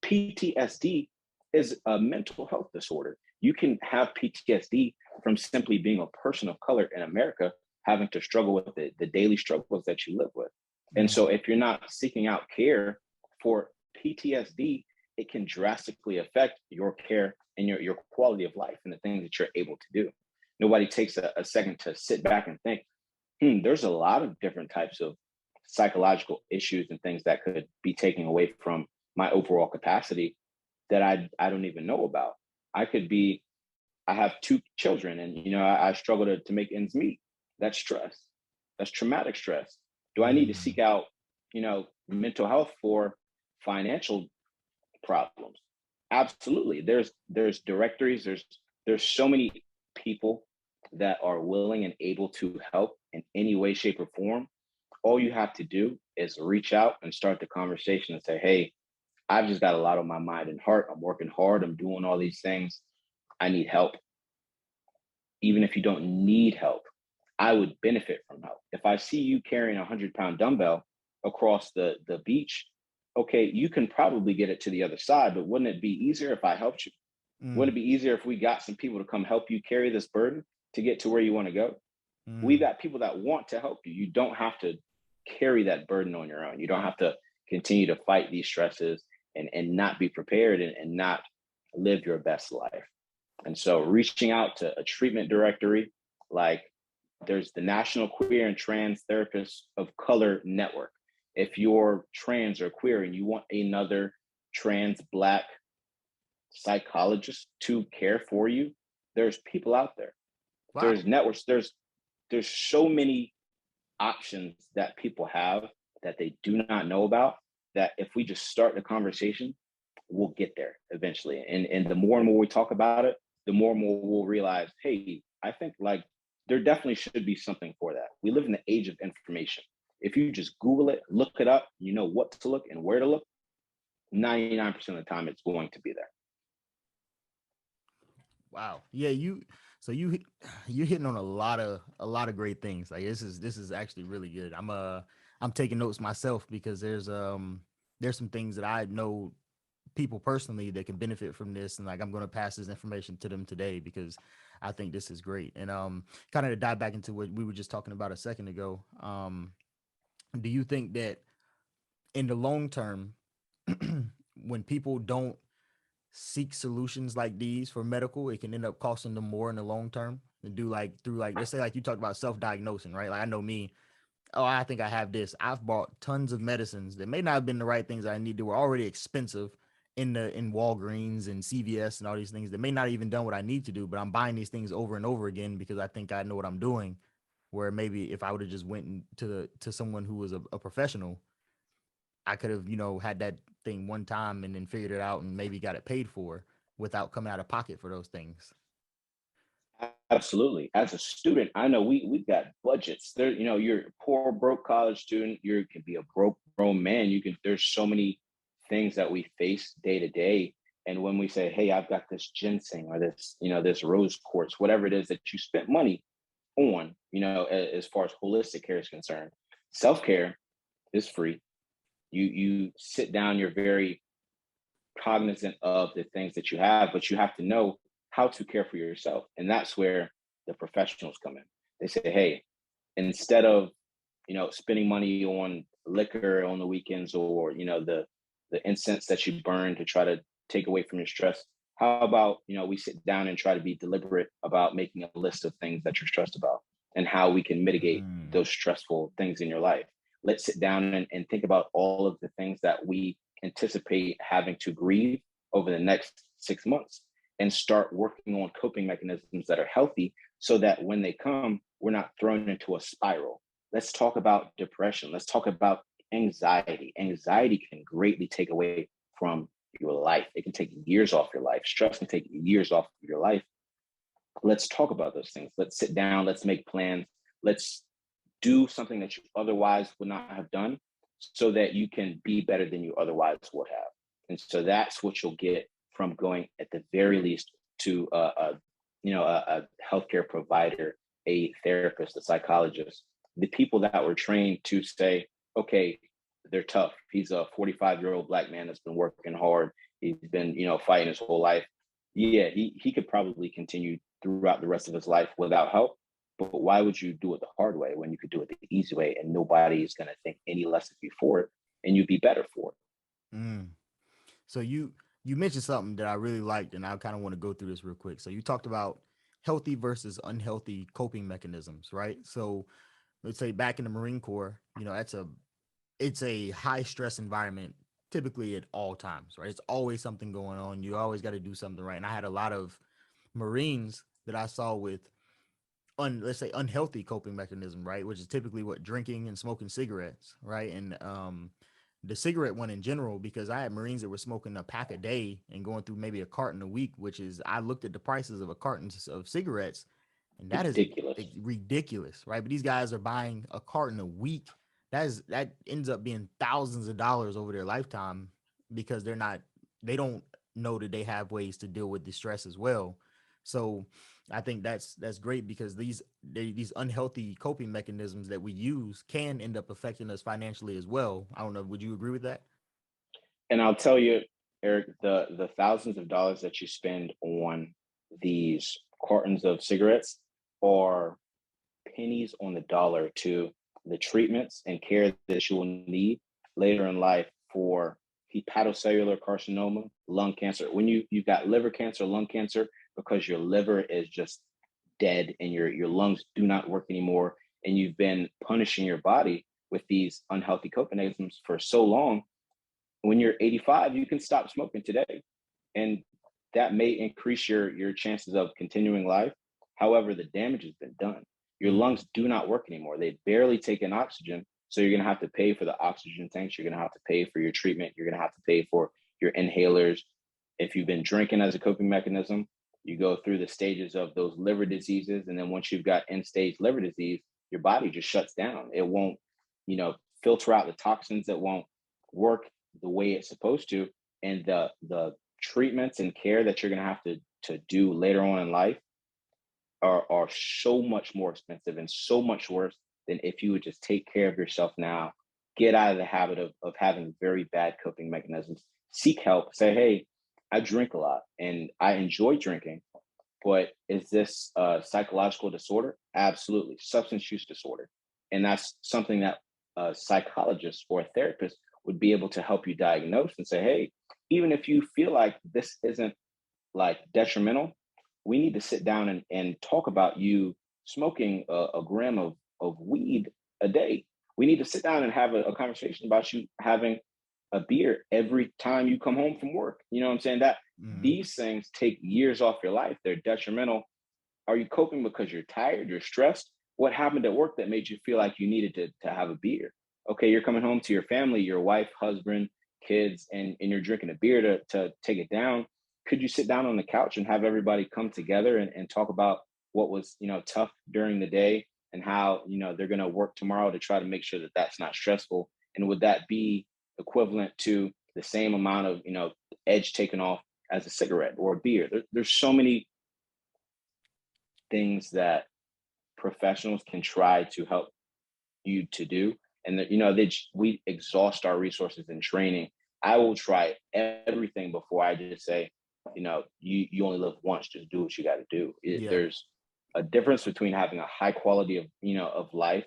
PTSD is a mental health disorder. You can have PTSD from simply being a person of color in America, having to struggle with the daily struggles that you live with. And Mm-hmm. so, if you're not seeking out care for PTSD, it can drastically affect your care and your quality of life and the things that you're able to do. Nobody takes a second to sit back and think, there's a lot of different types of psychological issues and things that could be taken away from my overall capacity that I don't even know about. I could be, I have 2 children and, I struggle to make ends meet. That's stress. That's traumatic stress. Do I need to Mm-hmm. seek out, mental health for financial problems? Absolutely. There's directories, there's so many people that are willing and able to help in any way, shape, or form. All you have to do is reach out and start the conversation and say, hey, I've just got a lot on my mind and heart. I'm working hard. I'm doing all these things. I need help. Even if you don't need help, I would benefit from help. If I see you carrying a 100-pound dumbbell across the beach, okay, you can probably get it to the other side, but wouldn't it be easier if I helped you? Mm-hmm. Wouldn't it be easier if we got some people to come help you carry this burden to get to where you want to go? We Mm-hmm. got people that want to help you. You don't have to carry that burden on your own. You don't have to continue to fight these stresses and not be prepared and not live your best life. And so reaching out to a treatment directory, like there's the National Queer and Trans Therapists of Color Network. If you're trans or queer and you want another trans Black psychologist to care for you, there's people out there. There's Wow. networks. There's so many options that people have that they do not know about, that if we just start the conversation, we'll get there eventually. And the more and more we talk about it, the more and more we'll realize, hey, I think like there definitely should be something for that. We live in the age of information. If you just Google it, look it up, you know what to look and where to look, 99% of the time it's going to be there. Wow. Yeah, so you're hitting on a lot of great things. Like this is actually really good. I'm taking notes myself because there's some things that I know people personally that can benefit from this, and like I'm going to pass this information to them today because I think this is great. And kind of to dive back into what we were just talking about a second ago. do you think that in the long term, when people don't seek solutions like these for medical, it can end up costing them more in the long term? And do like through like, let's say like you talked about self-diagnosing, right? Like I know me, oh, I think I have this. I've bought tons of medicines that may not have been the right things I need. They were already expensive in Walgreens and CVS and all these things that may not even done what I need to do, but I'm buying these things over and over again because I think I know what I'm doing. Where maybe if I would have just went to someone who was a professional, I could have, had that thing one time and then figured it out and maybe got it paid for without coming out of pocket for those things. Absolutely. As a student, I know we've got budgets. There, you're a poor, broke college student. You can be a broke grown man. There's so many things that we face day to day. And when we say, hey, I've got this ginseng or this, this rose quartz, whatever it is that you spent money on, as far as holistic care is concerned, self-care is free. You sit down, you're very cognizant of the things that you have, but you have to know how to care for yourself. And that's where the professionals come in. They say, hey, instead of, spending money on liquor on the weekends, or, the incense that you burn to try to take away from your stress, how about, we sit down and try to be deliberate about making a list of things that you're stressed about and how we can mitigate Mm. those stressful things in your life. Let's sit down and think about all of the things that we anticipate having to grieve over the next 6 months, and start working on coping mechanisms that are healthy, so that when they come, we're not thrown into a spiral. Let's talk about depression. Let's talk about anxiety. Anxiety can greatly take away from your life. It can take years off your life. Stress can take years off of your life. Let's talk about those things. Let's sit down. Let's make plans. Let's do something that you otherwise would not have done, so that you can be better than you otherwise would have. And so that's what you'll get from going, at the very least, to a healthcare provider, a therapist, a psychologist, the people that were trained to say, okay, they're tough. He's a 45-year-old Black man that's been working hard. He's been, fighting his whole life. Yeah, he could probably continue throughout the rest of his life without help. But why would you do it the hard way when you could do it the easy way, and nobody is going to think any less of you for it, and you'd be better for Mm. So you mentioned something that I really liked, and I kind of want to go through this real quick. So you talked about healthy versus unhealthy coping mechanisms, right? So let's say back in the Marine Corps, it's a high stress environment typically at all times, right? It's always something going on. You always got to do something right. And I had a lot of Marines that I saw with let's say unhealthy coping mechanism, right? Which is typically what, drinking and smoking cigarettes, right? And the cigarette one in general, because I had Marines that were smoking a pack a day and going through maybe a carton a week, which is, I looked at the prices of a carton of cigarettes, and it. that is Ridiculous. ridiculous, right? But these guys are buying a carton a week. That ends up being thousands of dollars over their lifetime, because they don't know that they have ways to deal with the stress as well. So I think that's great, because these unhealthy coping mechanisms that we use can end up affecting us financially as well. I don't know. Would you agree with that? And I'll tell you, Eric, the thousands of dollars that you spend on these cartons of cigarettes are pennies on the dollar to the treatments and care that you will need later in life for hepatocellular carcinoma, lung cancer. When you've got liver cancer, lung cancer, because your liver is just dead and your lungs do not work anymore, and you've been punishing your body with these unhealthy coping mechanisms for so long. When you're 85, you can stop smoking today, and that may increase your chances of continuing life. However, the damage has been done. Your Mm. lungs do not work anymore. They barely take in oxygen. So you're going to have to pay for the oxygen tanks. You're going to have to pay for your treatment. You're going to have to pay for your inhalers. If you've been drinking as a coping mechanism, you go through the stages of those liver diseases. And then once you've got end stage liver disease, your body just shuts down. It won't, you know, filter out the toxins. That won't work the way it's supposed to. And the treatments and care that you're going to have to do later on in life are so much more expensive and so much worse than if you would just take care of yourself now, get out of the habit of having very bad coping mechanisms, seek help, say, hey, I drink a lot and I enjoy drinking, but is this a psychological disorder? Absolutely. Substance use disorder. And that's something that a psychologist or a therapist would be able to help you diagnose and say, hey, even if you feel like this isn't like detrimental, we need to sit down and talk about you smoking a gram of weed a day. We need to sit down and have a conversation about you having a beer every time you come home from work. You know what I'm saying? That Mhm. these things take years off your life. They're detrimental. Are you coping because you're tired, you're stressed? What happened at work that made you feel like you needed to have a beer? Okay, you're coming home to your family, your wife, husband, kids, and you're drinking a beer to take it down. Could you sit down on the couch and have everybody come together and talk about what was, tough during the day, and how, they're going to work tomorrow to try to make sure that that's not stressful? And would that be equivalent to the same amount of, edge taken off as a cigarette or a beer? There's so many things that professionals can try to help you to do, and that, we exhaust our resources in training. I will try everything before I just say, you only live once, just do what you got to do. Yeah. There's a difference between having a high quality of, of life,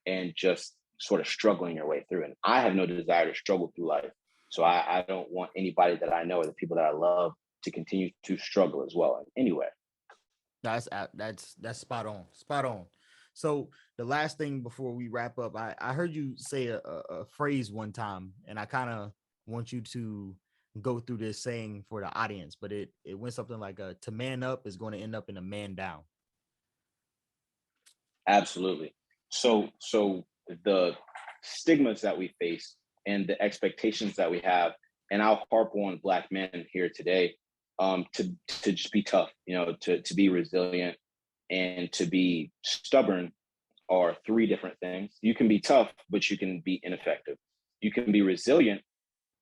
and just sort of struggling your way through. And I have no desire to struggle through life, so I don't want anybody that I know or the people that I love to continue to struggle as well in any way. That's spot on. Spot on. So the last thing before we wrap up, I heard you say a phrase one time, and I kind of want you to go through this saying for the audience, but it went something like to man up is going to end up in a man down. Absolutely. So the stigmas that we face and the expectations that we have, and I'll harp on Black men here today, to just be tough, to be resilient and to be stubborn, are three different things. You can be tough, but you can be ineffective. You can be resilient,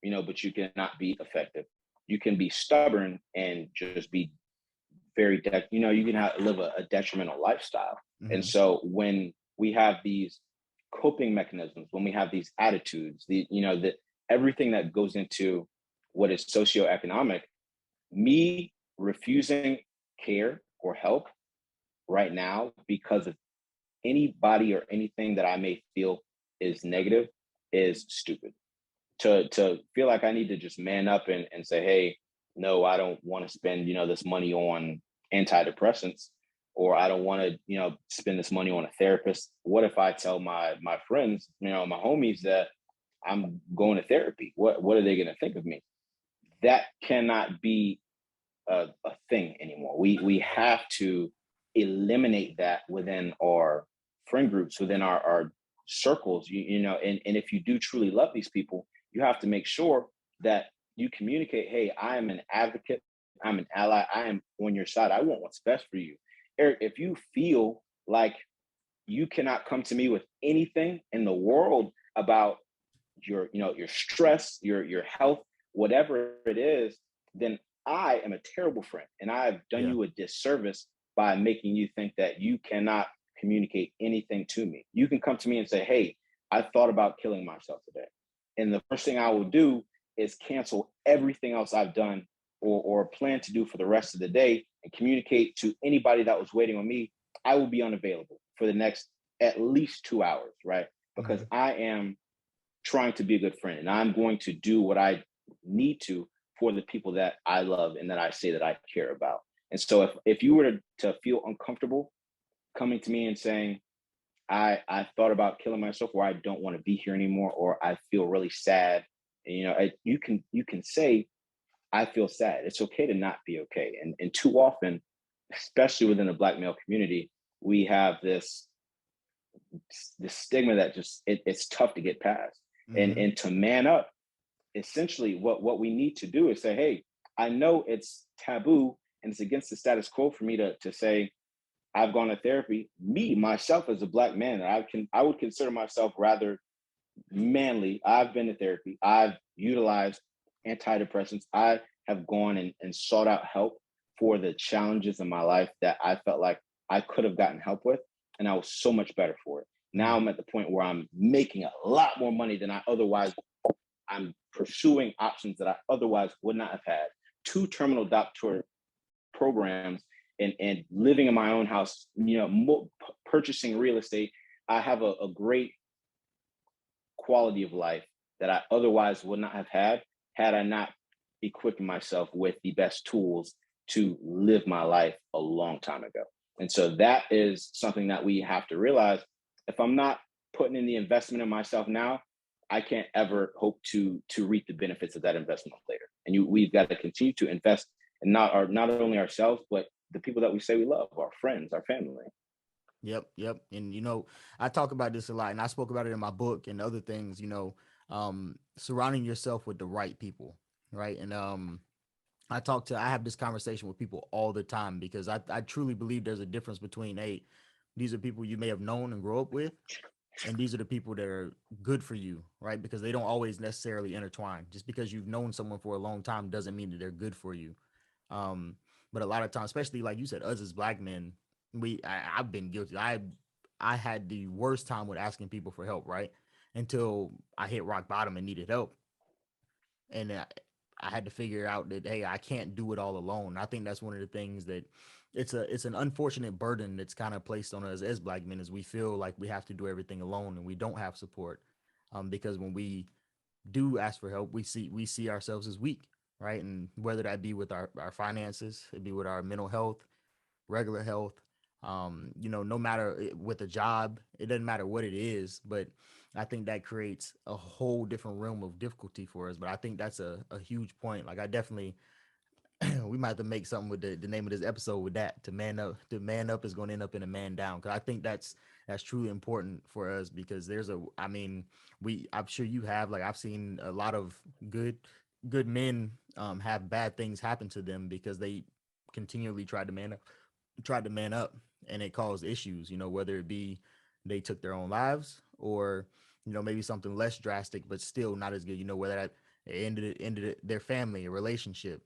but you cannot be effective. You can be stubborn and just be you can live a detrimental lifestyle. And Mm-hmm. so when we have these coping mechanisms, when we have these attitudes, that everything that goes into what is socioeconomic, me refusing care or help right now because of anybody or anything that I may feel is negative is stupid. To feel like I need to just man up and say, hey, no, I don't want to spend, this money on antidepressants, or I don't want to, spend this money on a therapist. What if I tell my friends, my homies, that I'm going to therapy? What are they going to think of me? That cannot be a thing anymore. We have to eliminate that within our friend groups, within our circles. And if you do truly love these people, you have to make sure that you communicate, hey, I am an advocate, I'm an ally, I am on your side, I want what's best for you. Eric, if you feel like you cannot come to me with anything in the world about your stress, your health, whatever it is, then I am a terrible friend, and I've done Yeah. you a disservice by making you think that you cannot communicate anything to me. You can come to me and say, hey, I thought about killing myself today, and the first thing I will do is cancel everything else I've done or plan to do for the rest of the day, and communicate to anybody that was waiting on me. I will be unavailable for the next at least 2 hours, right? Because Mm-hmm. I am trying to be a good friend, and I'm going to do what I need to for the people that I love and that I say that I care about. And so if you were to feel uncomfortable coming to me and saying, I thought about killing myself, or I don't want to be here anymore, or I feel really sad, and, you can say, I feel sad. It's okay to not be okay. And too often, especially within the Black male community, we have this stigma that just it's tough to get past. and Mm-hmm. and to man up, essentially what we need to do is say, hey, I know it's taboo and it's against the status quo for me to say I've gone to therapy. Me myself as a Black man, I would consider myself rather manly. I've been to therapy, I've utilized antidepressants, I have gone and sought out help for the challenges in my life that I felt like I could have gotten help with, and I was so much better for it. Now Mm-hmm. I'm at the point where I'm making a lot more money than I otherwise. I'm pursuing options that I otherwise would not have had. Two terminal doctor programs, and living in my own house, purchasing real estate. I have a great quality of life that I otherwise would not have had I not equipped myself with the best tools to live my life a long time ago. And so that is something that we have to realize. If I'm not putting in the investment in myself now, I can't ever hope to reap the benefits of that investment later. And we've got to continue to invest in not only ourselves, but the people that we say we love, our friends, our family. Yep, yep. And I talk about this a lot, and I spoke about it in my book and other things. Surrounding yourself with the right people, right? And I have this conversation with people all the time because I truly believe there's a difference between, hey, these are people you may have known and grow up with, and these are the people that are good for you, right? Because they don't always necessarily intertwine. Just because you've known someone for a long time doesn't mean that they're good for you. Um, but a lot of times, especially like you said, us as black men, I've been guilty. I had the worst time with asking people for help, right? Until I hit rock bottom and needed help, and I had to figure out that, hey, I can't do it all alone. I think that's one of the things that it's an unfortunate burden that's kind of placed on us as black men, is we feel like we have to do everything alone and we don't have support. Because when we do ask for help, we see ourselves as weak, right? And whether that be with our finances, it be with our mental health, regular health, no matter with a job, it doesn't matter what it is, but I think that creates a whole different realm of difficulty for us. But I think that's a huge point. Like I definitely we might have to make something with the name of this episode with that. To man up is going to end up in a man down, because I think that's truly important for us, because I'm sure you have, like, I've seen a lot of good men have bad things happen to them because they continually tried to man up, and it caused issues, whether it be they took their own lives, or maybe something less drastic but still not as good, whether that ended their family, a relationship,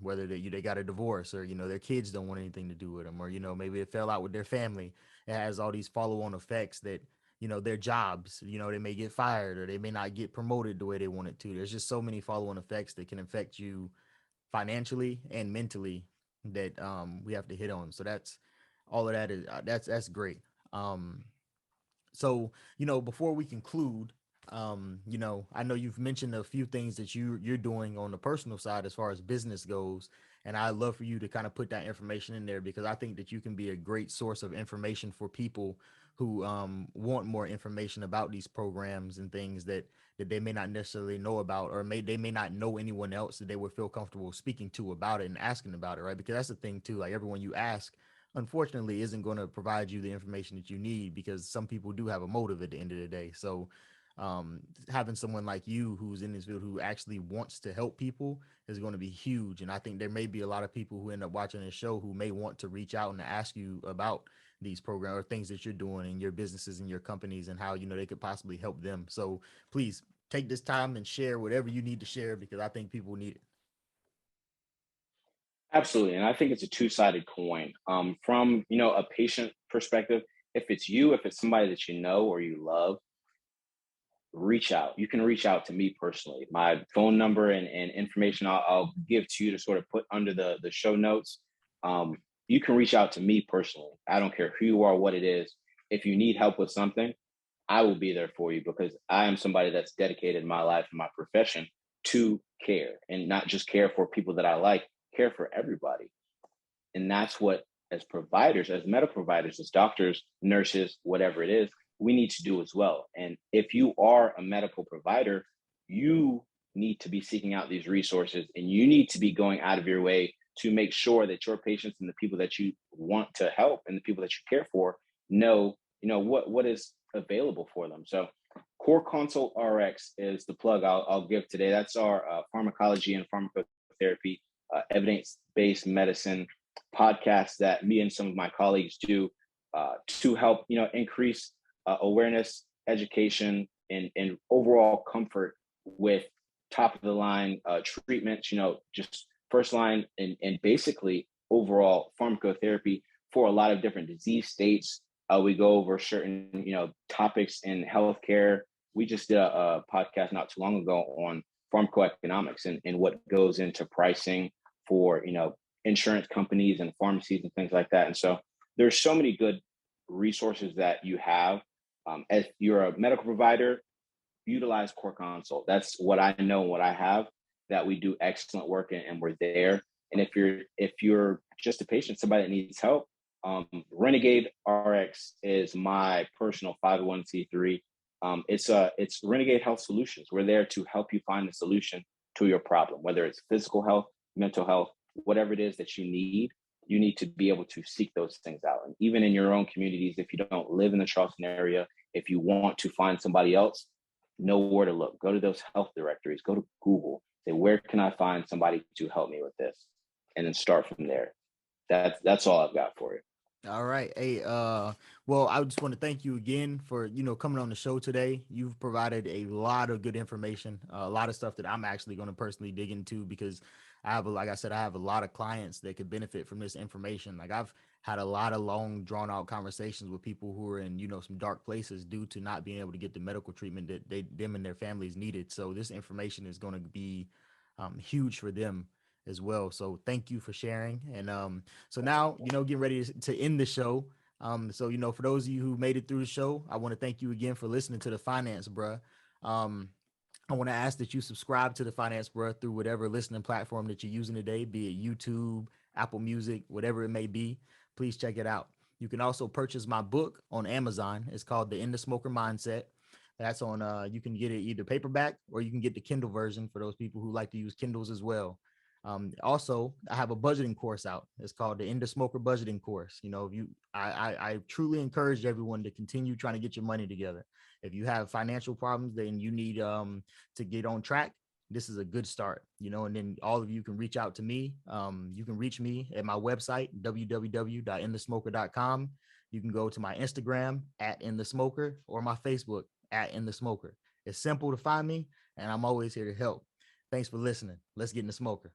whether they got a divorce, or their kids don't want anything to do with them, or maybe it fell out with their family. It has all these follow-on effects that their jobs, they may get fired, or they may not get promoted the way they wanted to. There's just so many follow-on effects that can affect you financially and mentally, that we have to hit on. So that's all of that is that's great. Um, so before we conclude, I know you've mentioned a few things that you're doing on the personal side as far as business goes, and I'd love for you to kind of put that information in there, because I think that you can be a great source of information for people who want more information about these programs and things that they may not necessarily know about, or they may not know anyone else that they would feel comfortable speaking to about it and asking about it, right? Because that's the thing too, like everyone you ask, unfortunately, isn't going to provide you the information that you need, because some people do have a motive at the end of the day. So having someone like you who's in this field, who actually wants to help people, is going to be huge. And I think there may be a lot of people who end up watching this show who may want to reach out and ask you about these programs or things that you're doing in your businesses and your companies, and how they could possibly help them. So please take this time and share whatever you need to share, because I think people need it. Absolutely. And I think it's a two-sided coin. From, a patient perspective, if it's somebody that you know or you love, reach out. You can reach out to me personally. My phone number and information I'll give to you to sort of put under the show notes. Um, you can reach out to me personally. I don't care who you are, what it is. If you need help with something, I will be there for you, because I am somebody that's dedicated my life and my profession to care, and not just care for people that I like, care for everybody. And that's what, as providers, as medical providers, as doctors, nurses, whatever it is, we need to do as well. And if you are a medical provider, you need to be seeking out these resources, and you need to be going out of your way to make sure that your patients and the people that you want to help and the people that you care for know, what is available for them. So Core Consult RX is the plug I'll give today. That's our pharmacology and pharmacotherapy, evidence-based medicine podcast that me and some of my colleagues do to help increase awareness, education, and overall comfort with top of the line treatments. Just first line and basically overall pharmacotherapy for a lot of different disease states. We go over certain topics in healthcare. We just did a podcast not too long ago on pharmacoeconomics and what goes into pricing for insurance companies and pharmacies and things like that. And so there's so many good resources that you have. As you're a medical provider, utilize Core Consult. That's what I know, what I have, that we do excellent work and we're there. And if you're just a patient, somebody that needs help, Renegade RX is my personal 501c3. It's Renegade Health Solutions. We're there to help you find the solution to your problem, whether it's physical health, mental health, whatever it is that you need to be able to seek those things out. And even in your own communities, if you don't live in the Charleston area, if you want to find somebody else, know where to look. Go to those health directories, go to Google, say, where can I find somebody to help me with this? And then start from there. That's all I've got for you. All right. Hey, well, I just want to thank you again for, coming on the show today. You've provided a lot of good information, a lot of stuff that I'm actually going to personally dig into because like I said, I have a lot of clients that could benefit from this information. Like I've had a lot of long drawn out conversations with people who are in, some dark places due to not being able to get the medical treatment that them and their families needed. So this information is going to be huge for them as well. So thank you for sharing. And so now, getting ready to end the show. So, for those of you who made it through the show, I want to thank you again for listening to the Finance Bruh. Um, I want to ask that you subscribe to the Finance Bruh through whatever listening platform that you're using today, be it YouTube, Apple Music, whatever it may be. Please check it out. You can also purchase my book on Amazon. It's called The End of Smoker Mindset. That's on, you can get it either paperback or you can get the Kindle version for those people who like to use Kindles as well. Also, I have a budgeting course out. It's called the End of Smoker Budgeting Course. If I truly encourage everyone to continue trying to get your money together. If you have financial problems, then you need to get on track. This is a good start, and then all of you can reach out to me. You can reach me at my website, www.endthesmoker.com. You can go to my Instagram at @endthesmoker or my Facebook at @endthesmoker. It's simple to find me, and I'm always here to help. Thanks for listening. Let's get in the smoker.